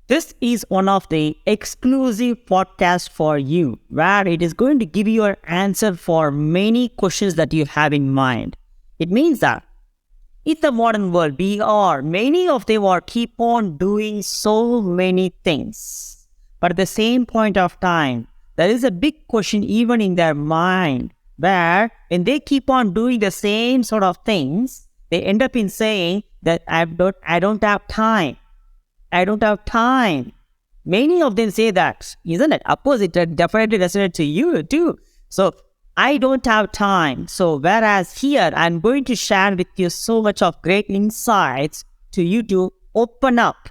This is one of the exclusive podcasts for you, where it is going to give you an answer for many questions that you have in mind. It means that in the modern world, many of them are keep on doing so many things. But at the same point of time, there is a big question even in their mind, where when they keep on doing the same sort of things, they end up in saying that I don't have time. I don't have time. Many of them say that, isn't it? Of course, it definitely resonates to you too. So, I don't have time. So, whereas here, I'm going to share with you so much of great insights to you to open up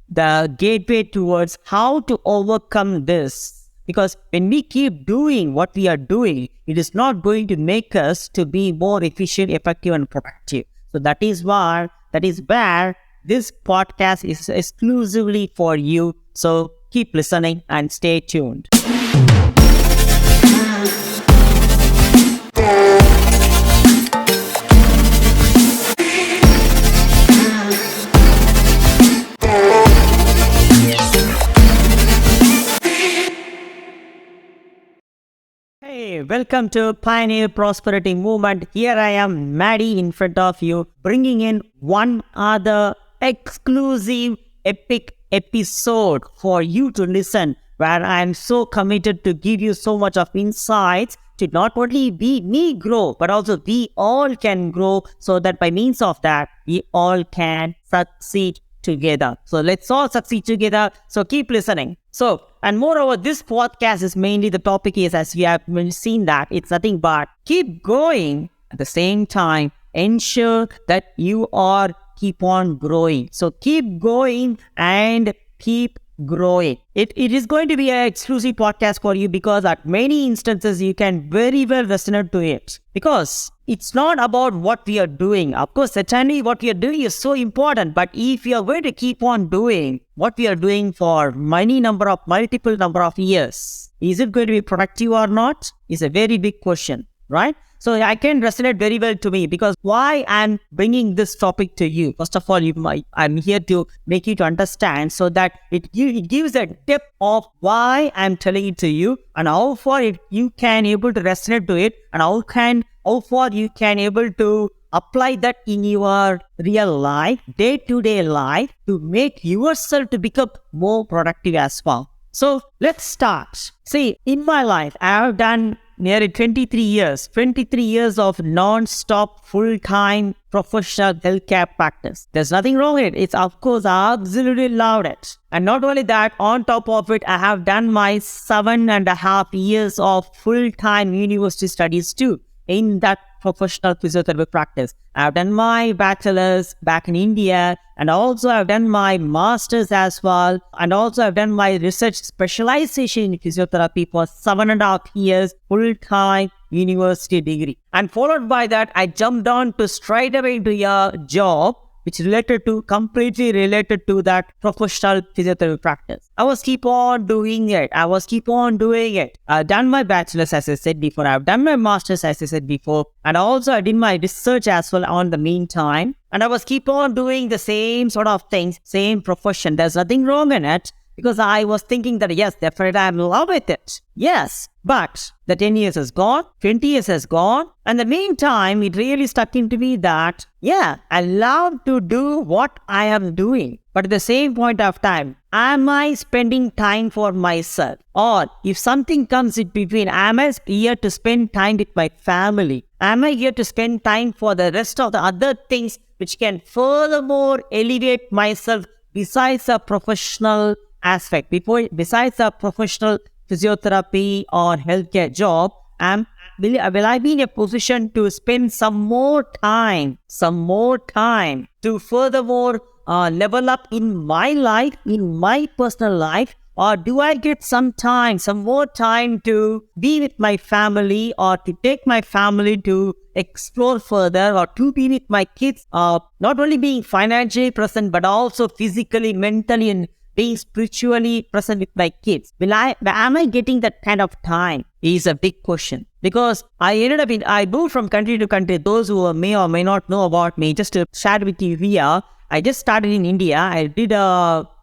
the gateway towards how to overcome this. Because when we keep doing what we are doing, it is not going to make us to be more efficient, effective, and productive. So, that is where this podcast is exclusively for you. So keep listening and stay tuned. Hey, welcome to Pioneer Prosperity Movement. Here I am, Maddi, in front of you, bringing in one other exclusive epic episode for you to listen, where I am so committed to give you so much of insights to not only be me grow, but also we all can grow, so that by means of that, we all can succeed together. So let's all succeed together. So keep listening. So, and moreover, this podcast is mainly the topic is, as you have seen, that it's nothing but keep going at the same time, ensure that you are keep on growing. So keep going and keep growing. It is going to be an exclusive podcast for you, because at many instances you can very well resonate to it, because it's not about what we are doing. Of course, certainly what we are doing is so important, but if you are going to keep on doing what we are doing for multiple number of years, is it going to be productive or not? Is a very big question, right? So I can resonate very well to me, because why I'm bringing this topic to you. First of all, I'm here to make you to understand, so that it gives a depth of why I'm telling it to you, and how far you can able to resonate to it, and how far you can able to apply that in your real life, day-to-day life, to make yourself to become more productive as well. So let's start. See, in my life, I have done nearly 23 years of non-stop, full-time professional healthcare practice. There's nothing wrong with it. It's, of course, I absolutely loved it. And not only that, on top of it, I have done my 7.5 years of full-time university studies too, in that professional physiotherapy practice. I've done my bachelor's back in India, and also I've done my master's as well, and also I've done my research specialization in physiotherapy for 7.5 years, full-time university degree. And followed by that, I jumped on to straight away into a job which completely related to that professional physiotherapy practice. I was keep on doing it. I've done my bachelor's, as I said before. I've done my master's, as I said before. And also I did my research as well on the meantime. And I was keep on doing the same sort of things, same profession. There's nothing wrong in it, because I was thinking that, yes, definitely I'm in love with it. Yes, but the 10 years has gone, 20 years has gone. And in the meantime, it really stuck into me that, yeah, I love to do what I am doing. But at the same point of time, am I spending time for myself? Or if something comes in between, am I here to spend time with my family? Am I here to spend time for the rest of the other things which can furthermore elevate myself besides a professional aspect? Besides a professional physiotherapy or healthcare job, will I be in a position to spend some more time to furthermore level up in my life, in my personal life? Or do I get some more time to be with my family, or to take my family to explore further, or to be with my kids, not only being financially present, but also physically, mentally, and being spiritually present with my kids? Am I getting that kind of time? Is a big question. Because I moved from country to country. Those who may or may not know about me, just to share with you here, I just started in India. I did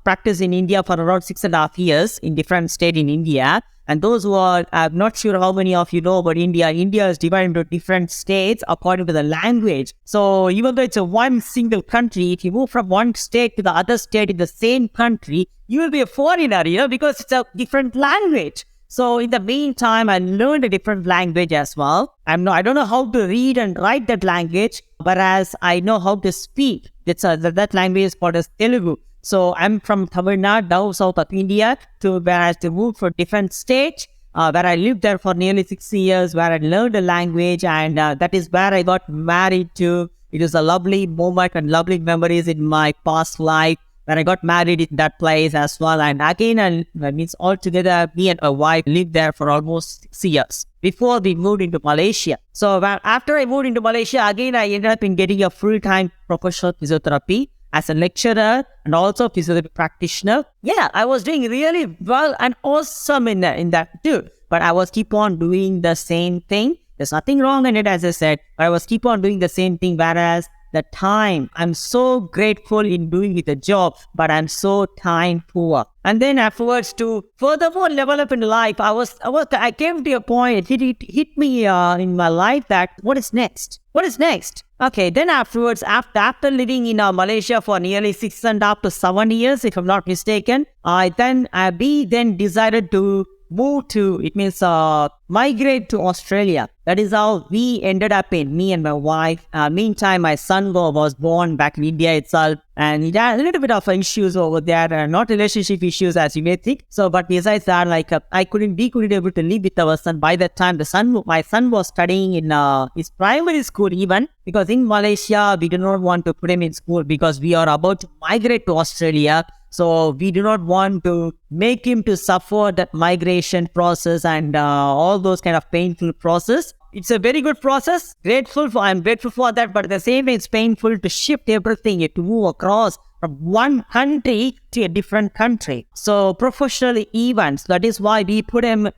practiced in India for around 6.5 years in different states in India. And those who are, I'm not sure how many of you know about India. India is divided into different states according to the language. So even though it's a one single country, if you move from one state to the other state in the same country, you will be a foreigner, because it's a different language. So in the meantime, I learned a different language as well. I don't know how to read and write that language, whereas I know how to speak. That language is called as Telugu. So I'm from Tamil Nadu, down south of India, to where I had to move for different states, where I lived there for nearly 6 years, where I learned the language, and that is where I got married to. It was a lovely moment and lovely memories in my past life, when I got married in that place as well. And again, that means altogether, me and my wife lived there for almost 6 years before we moved into Malaysia. So after I moved into Malaysia, again, I ended up in getting a full-time professional physiotherapy as a lecturer and also physiotherapy practitioner. Yeah, I was doing really well and awesome in that too. But I was keep on doing the same thing. There's nothing wrong in it, as I said, but I was keep on doing the same thing, whereas the time, I'm so grateful in doing with the job, but I'm so time poor. And then afterwards, to furthermore level up in life, I came to a point, it hit me in my life that what is next? What is next? Okay, then afterwards, after living in Malaysia for nearly 6.5 to 7 years, if I'm not mistaken, I then decided to move to, it means migrate to Australia. That is how we ended up in, me and my wife. Meantime, my son was born back in India itself, and he had a little bit of issues over there, not relationship issues as you may think. So, but besides that, we couldn't be able to live with our son. By that time, my son was studying in his primary school even, because in Malaysia, we do not want to put him in school because we are about to migrate to Australia. So we do not want to make him to suffer that migration process and all those kind of painful process. It's a very good process. I'm grateful for that. But at the same time, it's painful to shift everything, to move across from one country to a different country. So professional events, that is why we put him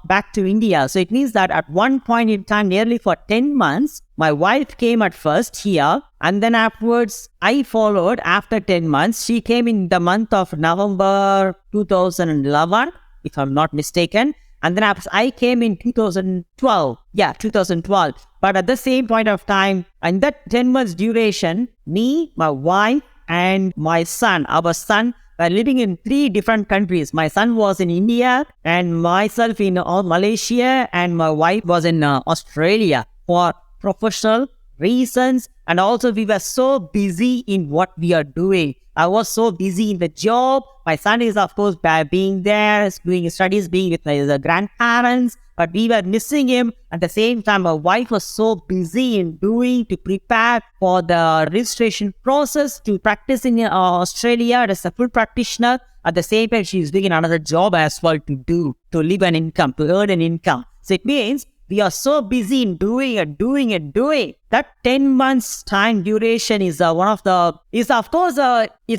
back to India. So it means that at one point in time, nearly for 10 months, my wife came at first here, and then afterwards I followed after 10 months. She came in the month of November 2011, if I'm not mistaken. And then after I came in 2012. Yeah, 2012. But at the same point of time, in that 10 months duration, me, my wife, and my son, our son, were living in 3 different countries. My son was in India, and myself in Malaysia, and my wife was in Australia for professional reasons. And also we were so busy in what we are doing. I was so busy in the job. My son is, of course, being there, doing his studies, being with his grandparents, but we were missing him. At the same time, my wife was so busy in to prepare for the registration process to practice in Australia as a full practitioner. At the same time, she's doing another job as well to live an income, to earn an income. So it means we are so busy in doing. That 10 months time duration is it's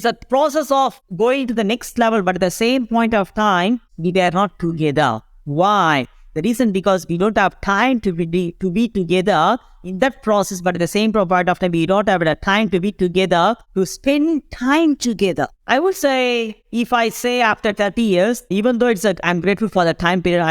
a process of going to the next level, but at the same point of time, we were not together. Why? The reason, because we don't have time to be together in that process, but at the same point of time, we don't have the time to be together, to spend time together. I would say, if I say after 30 years, even though I'm grateful for the time period,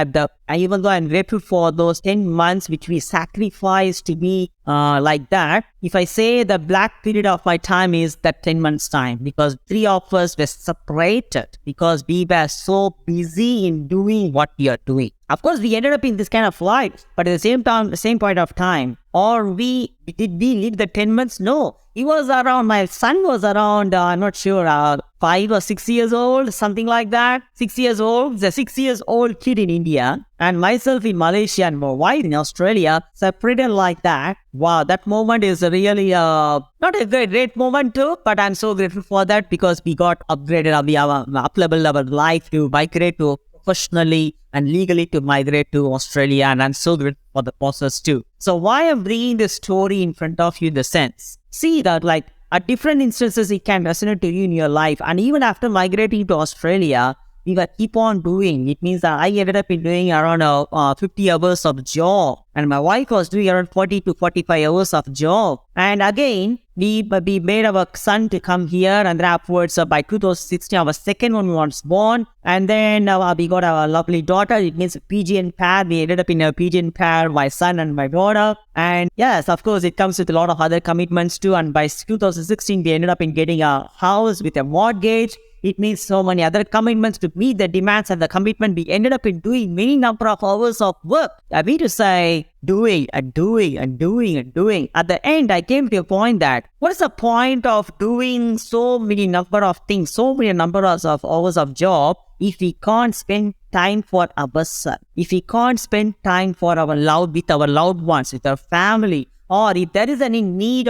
even though I'm grateful for those 10 months which we sacrificed to be like that, if I say the black period of my time is that 10 months time, because 3 of us were separated because we were so busy in doing what we are doing. Of course, we ended up in this kind of life, but at the same time, the same point of time, or did we live the 10 months? No. My son was around, I'm not sure, 5 or 6 years old, something like that. 6 years old, the 6 years old kid in India, and myself in Malaysia and my wife in Australia, separated like that. Wow, that moment is really not a great moment too, but I'm so grateful for that, because we got upgraded, up-level our life to migrate to professionally and legally to migrate to Australia, and I'm so grateful for the process too. So why I'm bringing this story in front of you in the sense, see that at different instances it can resonate to you in your life, and even after migrating to Australia, we were keep on doing. It means that I ended up in doing around 50 hours of job, and my wife was doing around 40 to 45 hours of job. And again, we made our son to come here, and then afterwards, by 2016, our second one was born. And then we got our lovely daughter. It means a PGN pair. We ended up in a PGN pair, my son and my daughter. And yes, of course, it comes with a lot of other commitments too. And by 2016, we ended up in getting a house with a mortgage. It means so many other commitments to meet the demands and the commitment. We ended up in doing many number of hours of work. I mean to say, doing and doing and doing and doing. At the end, I came to a point that what is the point of doing so many number of things, so many number of hours of job, if we can't spend time for ourselves, if we can't spend time for our with our loved ones, with our family, or if there is any need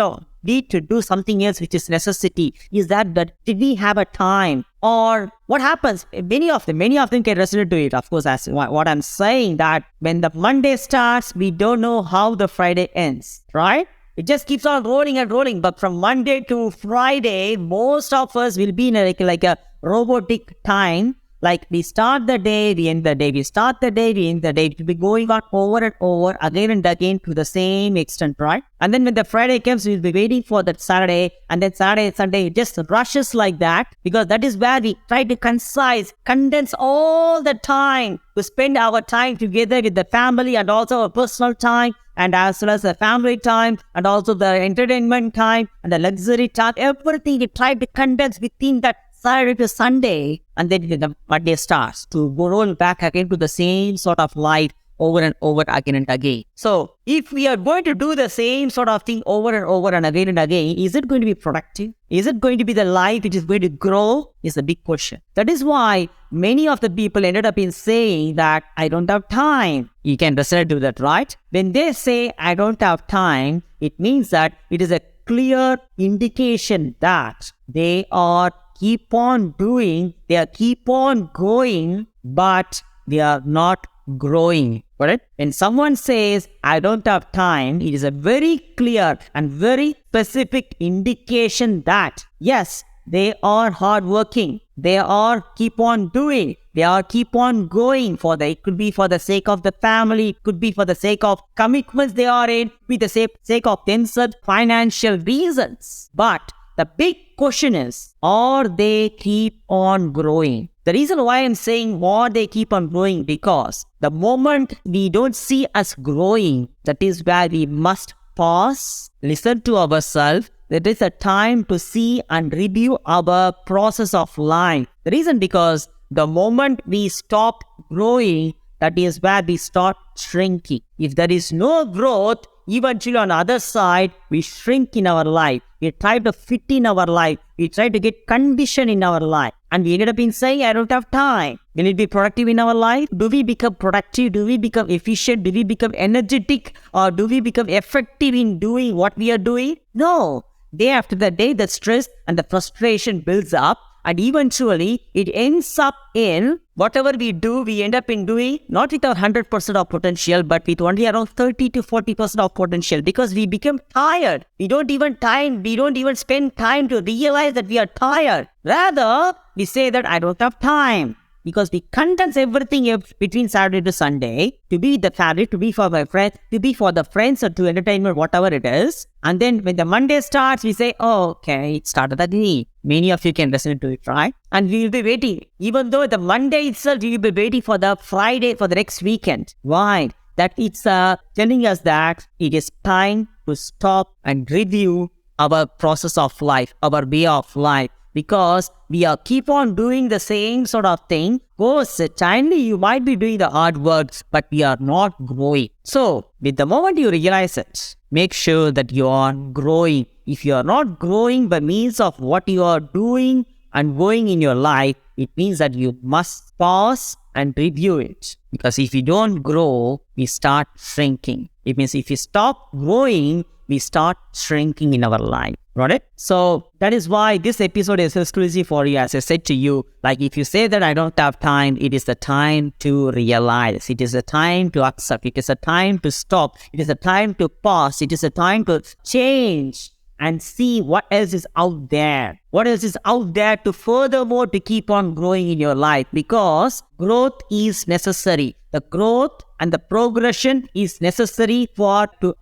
to do something else which is necessity, is that did we have a time? Or what happens? Many of them can resonate to it. Of course, as what I'm saying, that when the Monday starts, we don't know how the Friday ends, right? It just keeps on rolling and rolling. But from Monday to Friday, most of us will be in like a robotic time. Like we start the day, we end the day. We start the day, we end the day. It will be going on over and over, again and again to the same extent, right? And then when the Friday comes, we'll be waiting for that Saturday. And then Saturday, Sunday, it just rushes like that. Because that is where we try to condense all the time to spend our time together with the family and also our personal time. And as well as the family time and also the entertainment time and the luxury time. Everything we try to condense within that Saturday to Sunday, and then the Monday starts to roll back again to the same sort of life over and over again and again. So, if we are going to do the same sort of thing over and over and again, is it going to be productive? Is it going to be the life which is going to grow? Is a big question. That is why many of the people ended up in saying that I don't have time. You can resonate to that, right? When they say I don't have time, it means that it is a clear indication that they are keep on doing, they are keep on going, but they are not growing. Correct? When someone says, I don't have time, it is a very clear and very specific indication that, yes, they are hardworking. They are keep on doing. They are keep on going it could be for the sake of the family. It could be for the sake of commitments they are in, with the sake of themselves, financial reasons. But the big question is, are they keep on growing? The reason why I'm saying or they keep on growing, because the moment we don't see us growing, that is where we must pause, listen to ourselves. That is a time to see and review our process of life. The reason because the moment we stop growing, that is where we start shrinking. If there is no growth, eventually on the other side, we shrink in our life. We try to fit in our life. We try to get conditioned in our life. And we ended up in saying, I don't have time. Will it be productive in our life? Do we become productive? Do we become efficient? Do we become energetic? Or do we become effective in doing what we are doing? No. Day after the day, the stress and the frustration builds up. And eventually, it ends up in whatever we do, we end up in doing not with our 100% of potential, but with only around 30 to 40% of potential, because we become tired. We don't even spend time to realize that we are tired. Rather, we say that I don't have time. Because we condense everything between Saturday to Sunday to be with the family, to be for my friends, to be for the friends or to entertainment, whatever it is. And then when the Monday starts, we say, oh, okay, it started again. Many of you can listen to it, right? And we will be waiting. Even though the Monday itself, we will be waiting for the Friday for the next weekend. Why? That it's telling us that it is time to stop and review our process of life, our way of life. Because we are keep on doing the same sort of thing. Certainly you might be doing the hard work, but we are not growing. So, with the moment you realize it, make sure that you are growing. If you are not growing by means of what you are doing and going in your life, it means that you must pause and review it. Because if you don't grow, we start shrinking. It means if you stop growing, we start shrinking in our life. Right? So that is why this episode is exclusive for you. As I said to you, like if you say that I don't have time, it is the time to realize. It is a time to accept. It is a time to stop. It is a time to pause. It is a time to change and see what else is out there. What else is out there to furthermore to keep on growing in your life, because growth is necessary. The growth and the progression is necessary for to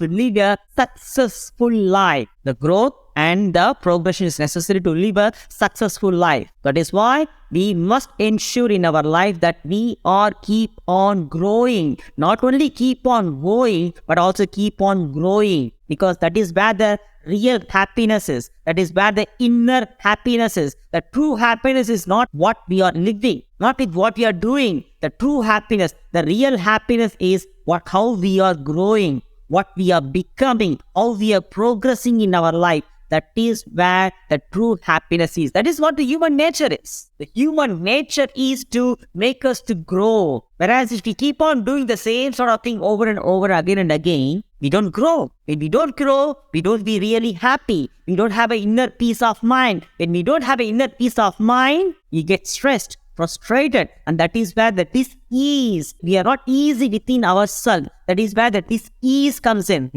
live a successful life. The growth and the progression is necessary to live a successful life. That is why we must ensure in our life that we are keep on growing. Not only keep on going, but also keep on growing, because that is where the real happiness is. That is where the inner happiness is. The true happiness is not what we are living, not with what we are doing. The true happiness, the real happiness is how we are growing, what we are becoming, how we are progressing in our life. That is where the true happiness is. That is what the human nature is. The human nature is to make us to grow. Whereas if we keep on doing the same sort of thing over and over again and again, we don't grow. When we don't grow, we don't be really happy. We don't have an inner peace of mind. When we don't have an inner peace of mind, we get stressed, frustrated, and that is where the dis-ease. We are not easy within ourselves. That is where the dis-ease comes in.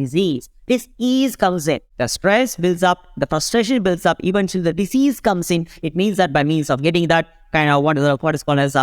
Dis-ease comes in. The stress builds up, the frustration builds up, eventually the disease comes in. It means that by means of getting that kind of what is called as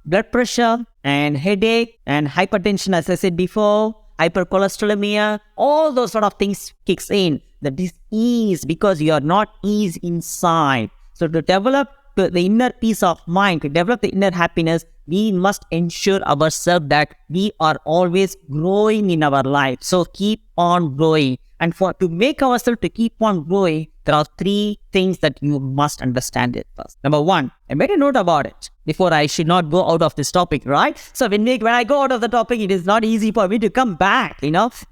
blood pressure and headache and hypertension, as I said before, hypercholesterolemia, all those sort of things kicks in. The dis-ease, because you are not ease inside. So to develop the inner peace of mind, to develop the inner happiness, we must ensure ourselves that we are always growing in our life. So keep on growing. And to make ourselves to keep on growing, there are 3 things that you must understand it first. Number 1, I made a note about it before I should not go out of this topic, right? So when I go out of the topic, it is not easy for me to come back,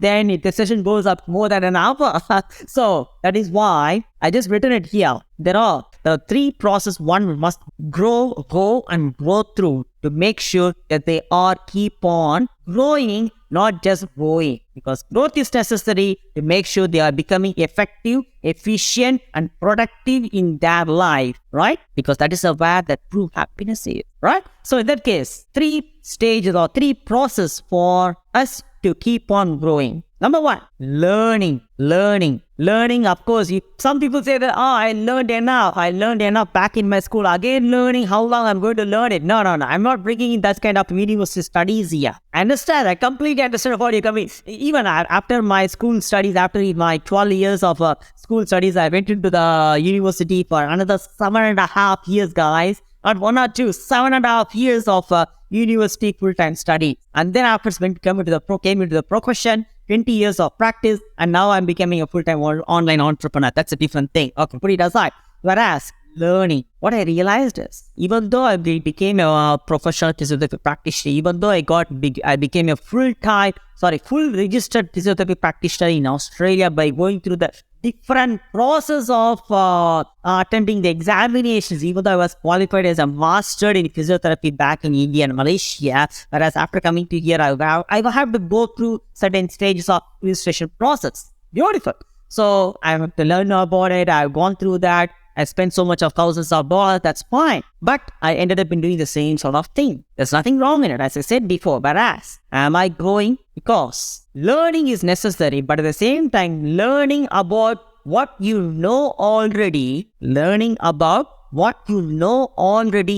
then the session goes up more than an hour. So that is why I just written it here. There are 3 processes one must go and grow through to make sure that they are keep on growing, not just growing. Because growth is necessary to make sure they are becoming effective, efficient, and productive in their life, right? Because that is where the true happiness is, right? So in that case, 3 stages or 3 processes for us to keep on growing. Number 1, learning. Of course, some people say that, I learned enough back in my school. Again, learning, how long I'm going to learn it? No. I'm not bringing in that kind of university studies here. I completely understand what you're coming. Even after my school studies, after my 12 years of school studies, I went into the university for another 7.5 years, guys. Not 1 or 2, 7.5 years of university full-time study. And then after came into the profession, 20 years of practice, and now I'm becoming a full-time online entrepreneur. That's a different thing. Okay, put it aside. Whereas learning, what I realized is, even though I became a professional physiotherapy practitioner, even though I became a full registered physiotherapy practitioner in Australia by going through the different process of attending the examinations, even though I was qualified as a master in physiotherapy back in India and Malaysia, whereas after coming to here, I have to go through certain stages of registration process. Beautiful. So I have to learn about it. I've gone through that. I spent so much of thousands of dollars, that's fine. But I ended up in doing the same sort of thing. There's nothing wrong in it, as I said before. Whereas, am I growing? Because learning is necessary, but at the same time, learning about what you know already,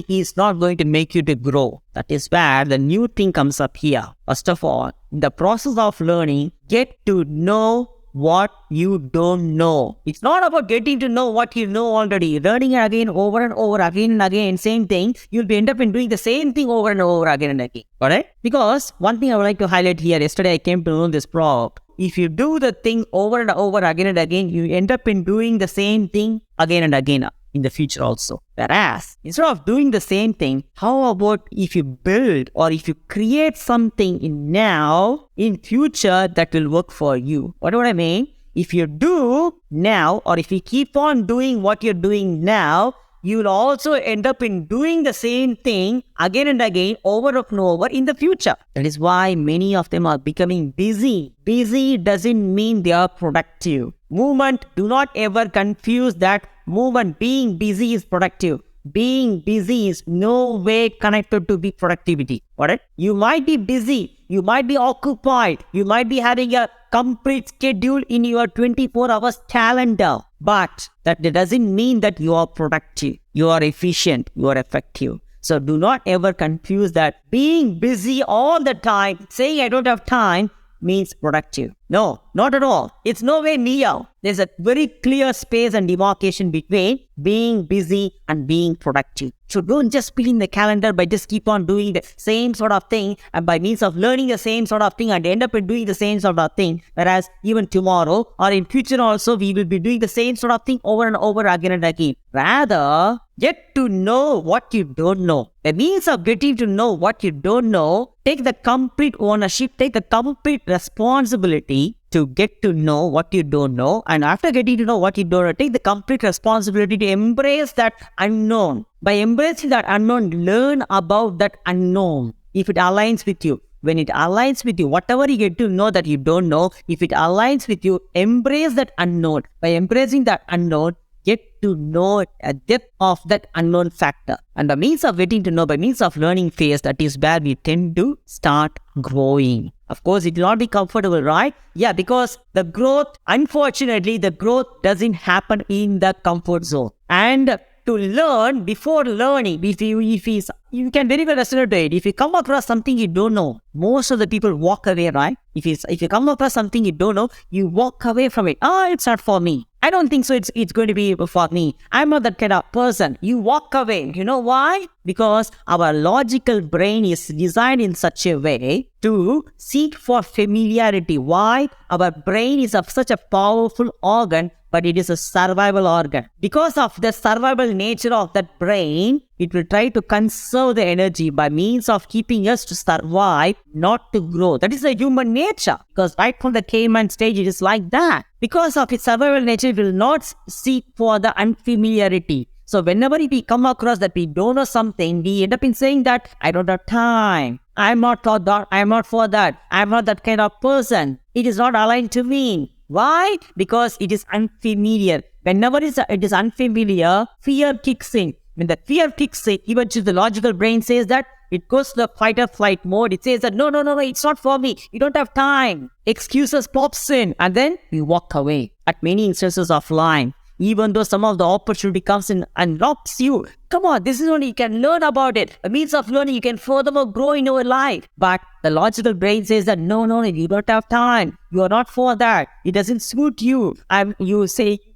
is not going to make you to grow. That is where the new thing comes up here. First of all, in the process of learning, get to know what you don't know. It's not about getting to know what you know already. Learning again, over and over, again and again, same thing. You'll end up in doing the same thing over and over again and again. Alright? Because one thing I would like to highlight here, yesterday I came to know this proverb. If you do the thing over and over again and again, you end up in doing the same thing again and again in the future also. Whereas, instead of doing the same thing, how about if you build or if you create something in future that will work for you? What do I mean? If you do now, or if you keep on doing what you're doing now, you will also end up in doing the same thing again and again, over and over in the future. That is why many of them are becoming busy. Busy doesn't mean they are productive. Movement, do not ever confuse that movement. Being busy is productive. being busy is no way connected to be productivity. Alright? You might be busy, you might be occupied, you might be having a complete schedule in your 24 hours calendar. But that doesn't mean that you are productive, you are efficient, you are effective. So do not ever confuse that being busy all the time, saying I don't have time, means productive. No, not at all. It's nowhere near. There's a very clear space and demarcation between being busy and being productive. So don't just fill in the calendar by just keep on doing the same sort of thing and by means of learning the same sort of thing and end up in doing the same sort of thing. Whereas even tomorrow or in future also, we will be doing the same sort of thing over and over again and again. Rather, get to know what you don't know. The means of getting to know what you don't know, take the complete ownership, take the complete responsibility to get to know what you don't know. And after getting to know what you don't know, take the complete responsibility to embrace that unknown. By embracing that unknown, learn about that unknown if it aligns with you. When it aligns with you, whatever you get to know that you don't know, if it aligns with you, embrace that unknown. By embracing that unknown, get to know a depth of that unknown factor. And by means of getting to know, by means of learning phase, that is where we tend to start growing. Of course, it will not be comfortable, right? Yeah, because the growth, unfortunately, the growth doesn't happen in the comfort zone. And to learn, before learning, you can very well resonate to it. If you come across something you don't know, most of the people walk away, right? If you come across something you don't know, you walk away from it. It's not for me. I don't think so. It's going to be for me. I'm not that kind of person. You walk away. You know why? Because our logical brain is designed in such a way to seek for familiarity. Why? Our brain is such a powerful organ, but it is a survival organ. Because of the survival nature of that brain, it will try to conserve the energy by means of keeping us to survive, not to grow. That is the human nature. Because right from the caveman stage, it is like that. Because of its survival nature, it will not seek for the unfamiliarity. So whenever we come across that we don't know something, we end up in saying that I don't have time. I'm not for that. I'm not for that. I'm not that kind of person. It is not aligned to me. Why? Because it is unfamiliar. Whenever it is unfamiliar, fear kicks in. When the fear kicks in, eventually the logical brain says that it goes to the fight or flight mode. It says that no, it's not for me. You don't have time. Excuses pops in and then you walk away. At many instances of life, even though some of the opportunity comes in and knocks you. Come on, this is only you can learn about it. A means of learning, you can furthermore grow in your life. But the logical brain says that no, you don't have time. You are not for that. It doesn't suit you. You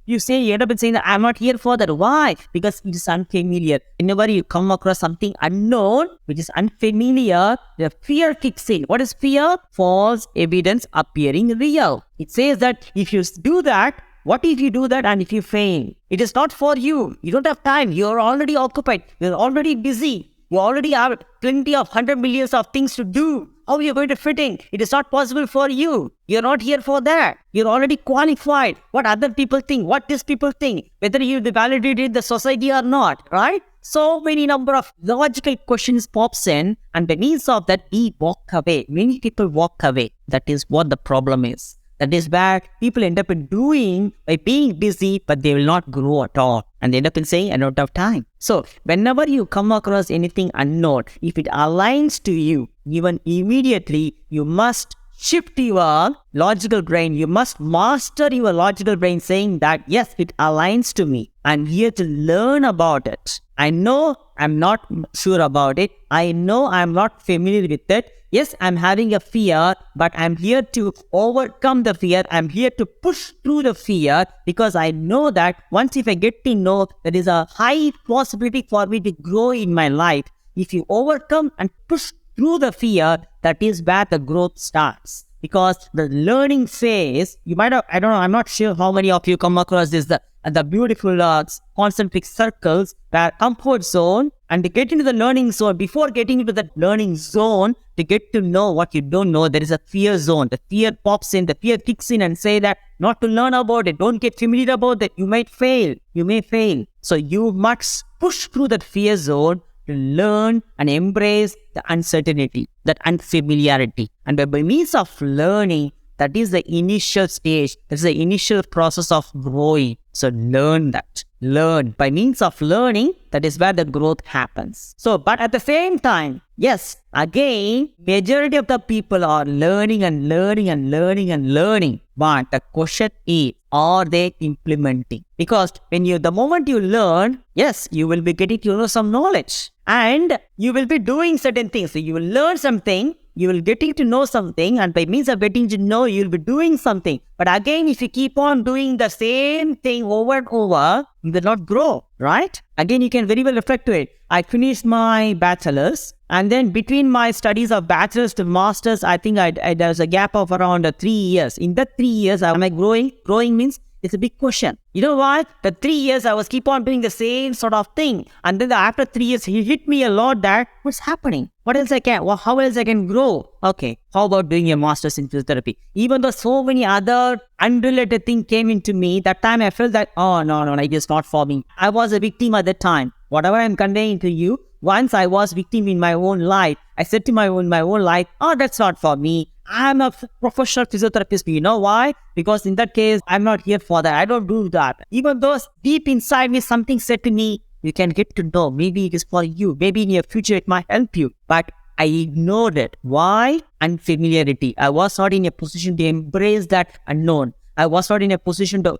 end up in saying that I'm not here for that. Why? Because it is unfamiliar. Whenever you come across something unknown, which is unfamiliar, the fear kicks in. What is fear? False evidence appearing real. It says that if you do that, what if you do that and if you fail? It is not for you. You don't have time. You're already occupied. You're already busy. You already have plenty of 100 millions of things to do. How are you going to fit in? It is not possible for you. You're not here for that. You're already qualified. What other people think, what these people think, whether you'll be validated in the society or not, right? So many number of logical questions pops in and by means of that, we walk away. Many people walk away. That is what the problem is. That is where people end up in doing by being busy, but they will not grow at all. And they end up in saying, I don't have time. So whenever you come across anything unknown, if it aligns to you, even immediately, you must shift your logical brain. You must master your logical brain saying that, yes, it aligns to me. I'm here to learn about it. I know I'm not sure about it. I know I'm not familiar with it. Yes, I'm having a fear, but I'm here to overcome the fear. I'm here to push through the fear because I know that once if I get to know, there is a high possibility for me to grow in my life. If you overcome and push through the fear, that is where the growth starts. Because the learning phase, you might have, I don't know, I'm not sure how many of you come across this, the beautiful concentric circles, where comfort zone, and to get into the learning zone, before getting into the learning zone, to get to know what you don't know, there is a fear zone. The fear pops in, the fear kicks in and say that not to learn about it, don't get familiar about it, you might fail, you may fail. So you must push through that fear zone to learn and embrace the uncertainty, that unfamiliarity. And by means of learning, That is the initial stage. That's the initial process of growing. So learn that. Learn. By means of learning, that is where the growth happens. So, but at the same time, yes, again, majority of the people are learning and learning and learning and learning. But the question is, are they implementing? Because the moment you learn, yes, you will be getting to know some knowledge. And you will be doing certain things. So you will learn something, you will getting to know something, and by means of getting to know, you will be doing something. But again, if you keep on doing the same thing over and over, you will not grow, right? Again, you can very well reflect to it. I finished my bachelor's, and then between my studies of bachelor's to master's, I think there was a gap of around 3 years. In that 3 years, am I growing? Growing means it's a big question. You know what? The 3 years I was keep on doing the same sort of thing. And then after 3 years, he hit me a lot that what's happening? What else I can? Well, how else I can grow? Okay, how about doing a master's in physiotherapy? Even though so many other unrelated things came into me, that time I felt that, oh, no, it is not for me. I was a victim at that time. Whatever I'm conveying to you, once I was victim in my own life, I said to my own life, oh, that's not for me. I'm a professional physiotherapist. You know why? Because in that case, I'm not here for that. I don't do that. Even though deep inside me, something said to me, you can get to know. Maybe it is for you. Maybe in your future, it might help you. But I ignored it. Why? Unfamiliarity. I was not in a position to embrace that unknown. I was not in a position to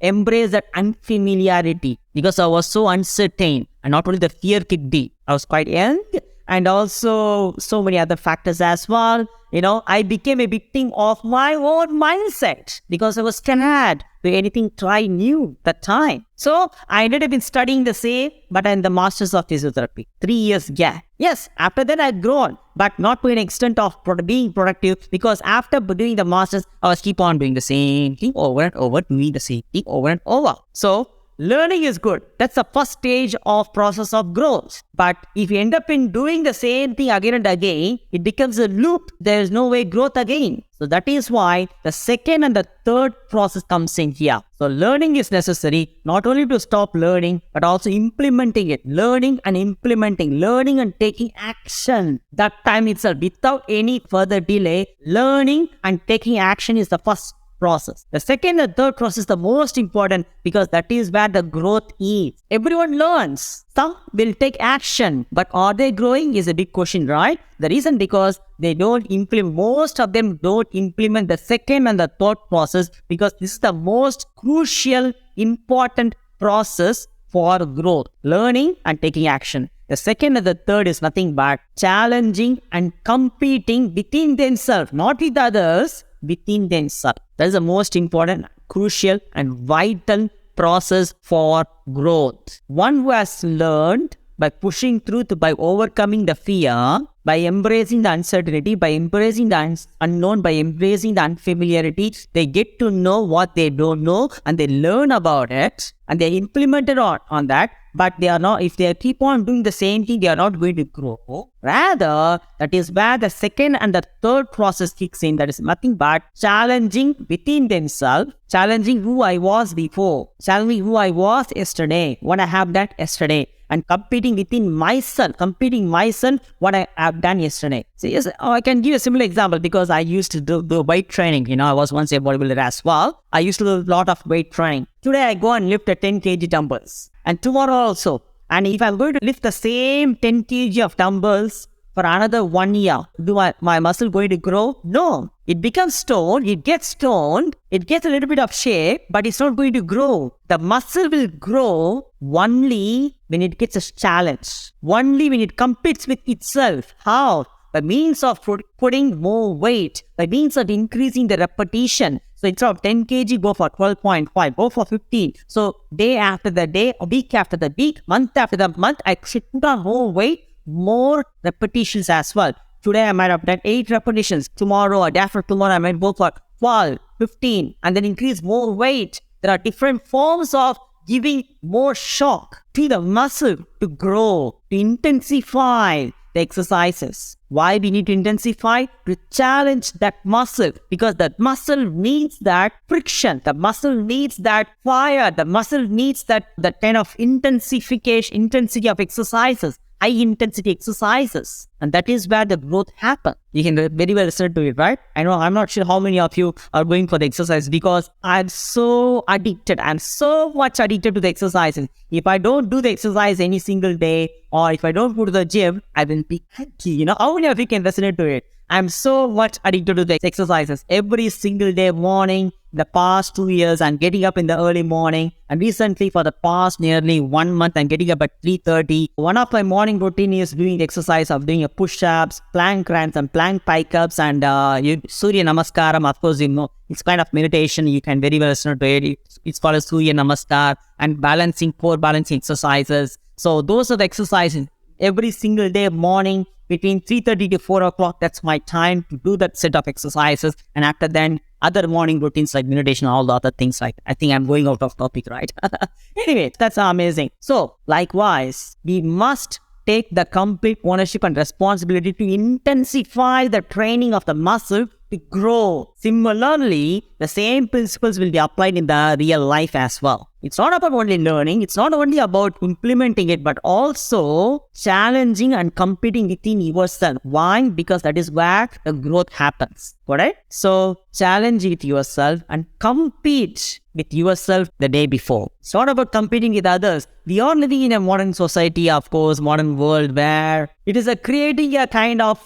embrace that unfamiliarity because I was so uncertain. And not only the fear kicked in. I was quite young. And also so many other factors as well. I became a victim of my own mindset because I was scared to anything try new that time. So I ended up in studying the same, but in the Masters of Physiotherapy. 3 years gap. Yes, after that I'd grown, but not to an extent of being productive because after doing the Masters, I was keep on doing the same thing over and over, doing the same thing over and over. So learning is good. That's the first stage of process of growth. But if you end up in doing the same thing again and again, it becomes a loop. There is no way growth again. So that is why the second and the third process comes in here. So learning is necessary, not only to stop learning, but also implementing it. Learning and implementing, learning and taking action. That time itself, without any further delay, learning and taking action is the first process. The second and third process is the most important because that is where the growth is. Everyone learns. Some will take action, but are they growing is a big question, right? The reason because they don't implement, most of them don't implement the second and the third process because this is the most crucial, important process for growth. Learning and taking action. The second and the third is nothing but challenging and competing within themselves, not with others, within themselves. That is the most important, crucial and vital process for growth. One who has learned by pushing through, by overcoming the fear, by embracing the uncertainty, by embracing the unknown, by embracing the unfamiliarity, they get to know what they don't know and they learn about it and they implement it on that. But they are not, if they keep on doing the same thing, they are not going to grow. Rather, that is where the second and the third process kicks in. That is nothing but challenging within themselves, challenging who I was before, challenging who I was yesterday, what I have done yesterday, and competing within myself, what I have done yesterday. So yes, I can give a similar example because I used to do weight training. I was once a bodybuilder as well. I used to do a lot of weight training. Today I go and lift a 10 kg dumbbells. And tomorrow also. And if I'm going to lift the same 10 kg of dumbbells for another 1 year, do my muscle going to grow? No. It becomes stoned, it gets stoned, it gets a little bit of shape, but it's not going to grow. The muscle will grow only when it gets a challenge. Only when it competes with itself. How? By means of putting more weight, by means of increasing the repetition. So instead of 10 kg, go for 12.5, go for 15. So day after the day, a week after the week, month after the month, I should put on more weight, more repetitions as well. Today I might have done 8 repetitions. Tomorrow or day after tomorrow, I might go for 12, 15, and then increase more weight. There are different forms of giving more shock to the muscle to grow, to intensify the exercises. Why we need to intensify? To challenge that muscle, because that muscle needs that friction, the muscle needs that fire, the muscle needs that kind of intensity of exercises. high intensity exercises. And that is where the growth happens. You can very well listen to it, right? I know I'm not sure how many of you are going for the exercise because I'm so addicted. I'm so much addicted to the exercises. If I don't do the exercise any single day, or if I don't go to the gym, I will be happy. How many of you can resonate to it? I'm so much addicted to the exercises. Every single day morning, the past 2 years, I'm getting up in the early morning. And recently, for the past nearly 1 month, I'm getting up at 3:30. One of my morning routine is doing the exercise of doing a push-ups, plank runs, and plank pike-ups, and Surya Namaskaram. Of course, it's kind of meditation. You can very well listen to it. It's called a Surya Namaskar, and core balancing exercises. So those are the exercises every single day morning. Between 3:30 to 4 o'clock, that's my time to do that set of exercises. And after then, other morning routines like meditation, all the other things like, I think I'm going out of topic, right? Anyway, that's amazing. So likewise, we must take the complete ownership and responsibility to intensify the training of the muscle to grow. Similarly, the same principles will be applied in the real life as well. It's not about only learning, it's not only about implementing it, but also challenging and competing within yourself. Why? Because that is where the growth happens. Correct? So challenge with yourself and compete with yourself the day before. It's not about competing with others. We are living in a modern society, of course, modern world, where it is creating a kind of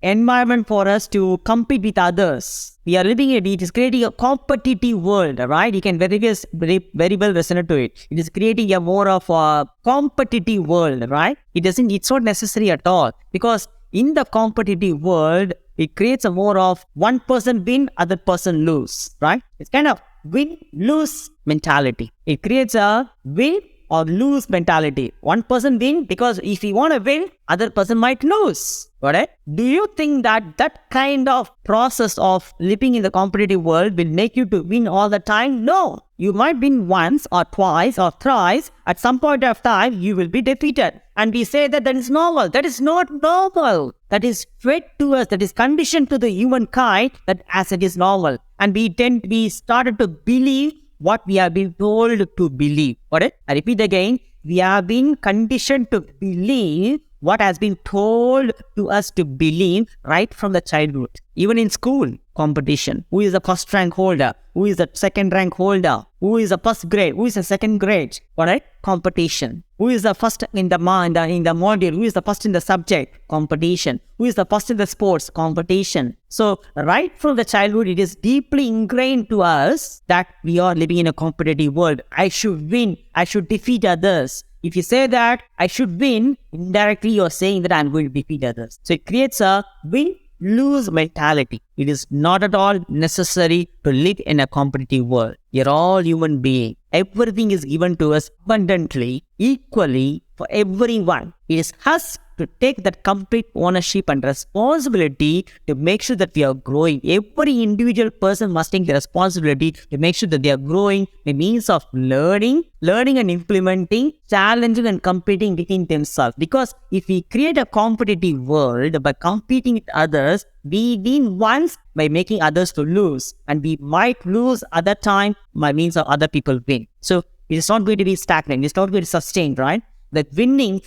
environment for us to compete with others. We are living in it is creating a competitive world, right? You can very well resonate to it. It is creating a more of a competitive world, right? It's not necessary at all, because in the competitive world, it creates a more of one person win, other person lose, right? It's kind of win-lose mentality. It creates a win or lose mentality. One person win because if you want to win, other person might lose. Got it? Do you think that kind of process of living in the competitive world will make you to win all the time? No. You might win once or twice or thrice. At some point of time, you will be defeated. And we say that is normal. That is not normal. That is fed to us. That is conditioned to the humankind that as it is normal. And we started to believe what we have been told to believe. Got it? I repeat again. We have been conditioned to believe what has been told to us to believe right from the childhood. Even in school, competition. Who is the first rank holder? Who is the second rank holder? Who is the first grade? Who is the second grade? Alright? Competition. Who is the first in the module? Who is the first in the subject? Competition. Who is the first in the sports? Competition. So, right from the childhood, it is deeply ingrained to us that we are living in a competitive world. I should win. I should defeat others. If you say that I should win, indirectly you're saying that I'm going to defeat others. So it creates a win-lose mentality. It is not at all necessary to live in a competitive world. You're all human beings. Everything is given to us abundantly, equally for everyone. It is us to take that complete ownership and responsibility to make sure that we are growing. Every individual person must take the responsibility to make sure that they are growing by means of learning and implementing, challenging and competing within themselves. Because if we create a competitive world by competing with others, we win once by making others to lose, and we might lose other time by means of other people win. So it is not going to be stagnant. It's not going to sustain, right? The win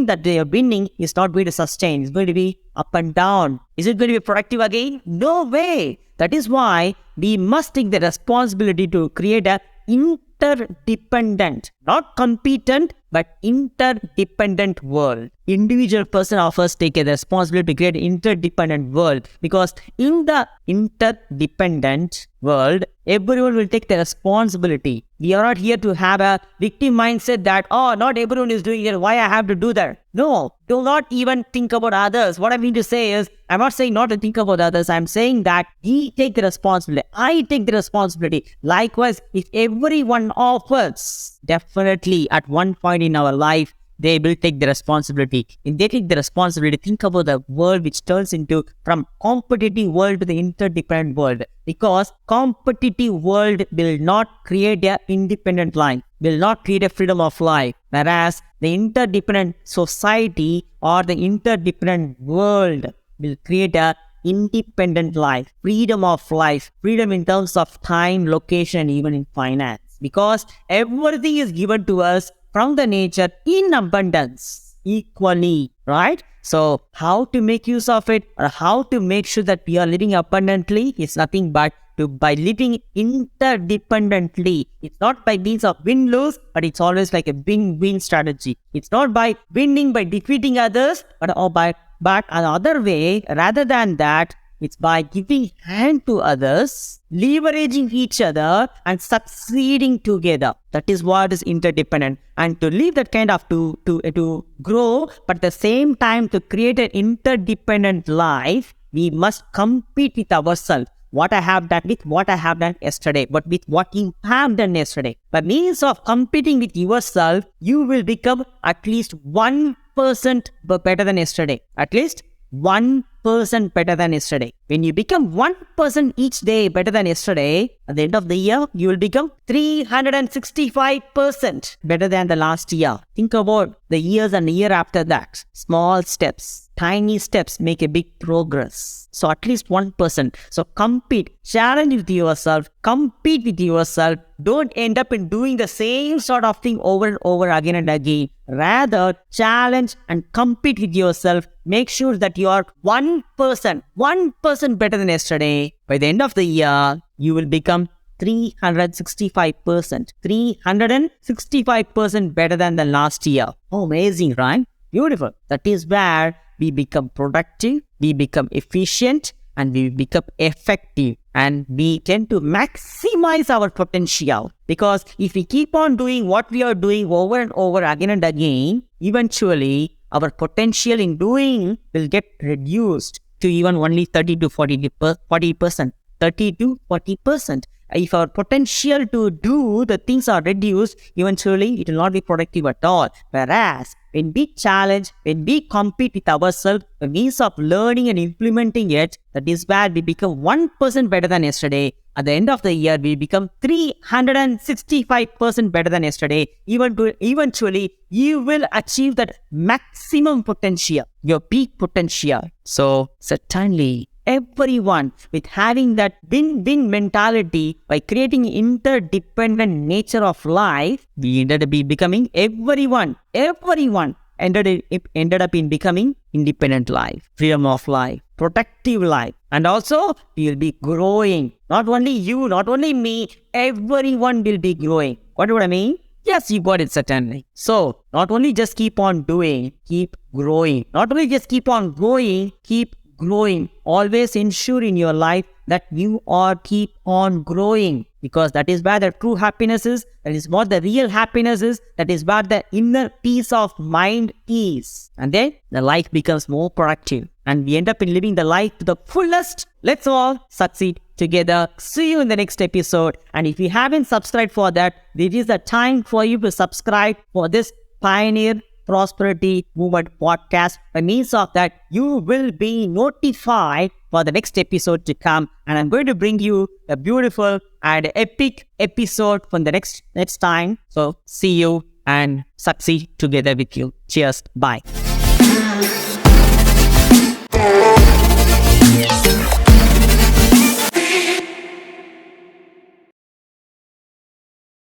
that they are winning is not going to sustain. It's going to be up and down. Is it going to be productive again? No way. That is why we must take the responsibility to create a interdependent, not competent, but interdependent world. Individual person of us take a responsibility to create an interdependent world, because in the interdependent world, everyone will take the responsibility. We are not here to have a victim mindset that, not everyone is doing it, why I have to do that? No, do not even think about others. What I mean to say is, I'm not saying not to think about others. I'm saying that we take the responsibility. I take the responsibility. Likewise, if every one of us, definitely at one point in our life, they will take the responsibility. If they take the responsibility, think about the world which turns into from competitive world to the interdependent world. Because competitive world will not create an independent life, will not create a freedom of life. Whereas the interdependent society or the interdependent world will create a independent life, freedom of life, freedom in terms of time, location, even in finance. Because everything is given to us from the nature in abundance. equally, right? So how to make use of it, or how to make sure that we are living abundantly is nothing but by living interdependently. It's not by means of win-lose, but it's always like a win-win strategy. It's not by winning by defeating others, but another way, rather than that, it's by giving hand to others, leveraging each other, and succeeding together. That is what is interdependent. And to live that kind of, to grow, but at the same time to create an interdependent life, we must compete with ourselves. What I have done with what I have done yesterday, but with what you have done yesterday. By means of competing with yourself, you will become at least 1% better than yesterday. At least 1% better than yesterday. When you become 1% each day better than yesterday, at the end of the year, you will become 365% better than the last year. Think about the years and the year after that. Small steps, tiny steps make a big progress. So at least 1%. So compete, challenge with yourself, compete with yourself. Don't end up in doing the same sort of thing over and over again and again. Rather, challenge and compete with yourself. Make sure that you are 1% better than yesterday. By the end of the year, you will become 365% better than the last year. Oh, amazing, right? Beautiful. That is where we become productive, we become efficient, and we become effective. And we tend to maximize our potential. Because if we keep on doing what we are doing over and over again and again, eventually our potential in doing will get reduced to even only 30 to 40%. 30 to 40%. If our potential to do the things are reduced, eventually it will not be productive at all. Whereas when we challenge, when we compete with ourselves, the means of learning and implementing it, that is where we become 1% better than yesterday. At the end of the year, we become 365% better than yesterday. Eventually, you will achieve that maximum potential, your peak potential. So certainly, everyone with having that win-win mentality, by creating interdependent nature of life, we ended up becoming everyone ended up in becoming independent life, freedom of life, protective life. And also, we will be growing. Not only you, not only me, everyone will be growing. What do I mean? Yes, you got it, certainly. So, not only just keep on doing, keep growing. Not only just keep on going, keep growing. Always ensure in your life that you are keep on growing, because that is where the true happiness is. That is what the real happiness is. That is where the inner peace of mind is. And then the life becomes more productive, and we end up in living the life to the fullest. Let's all succeed together. See you in the next episode. And if you haven't subscribed for that, this is the time for you to subscribe for this Pioneer Prosperity Movement podcast. By means of that, you will be notified for the next episode to come, and I'm going to bring you a beautiful and epic episode from the next time. So see you and succeed together with you. Cheers. Bye.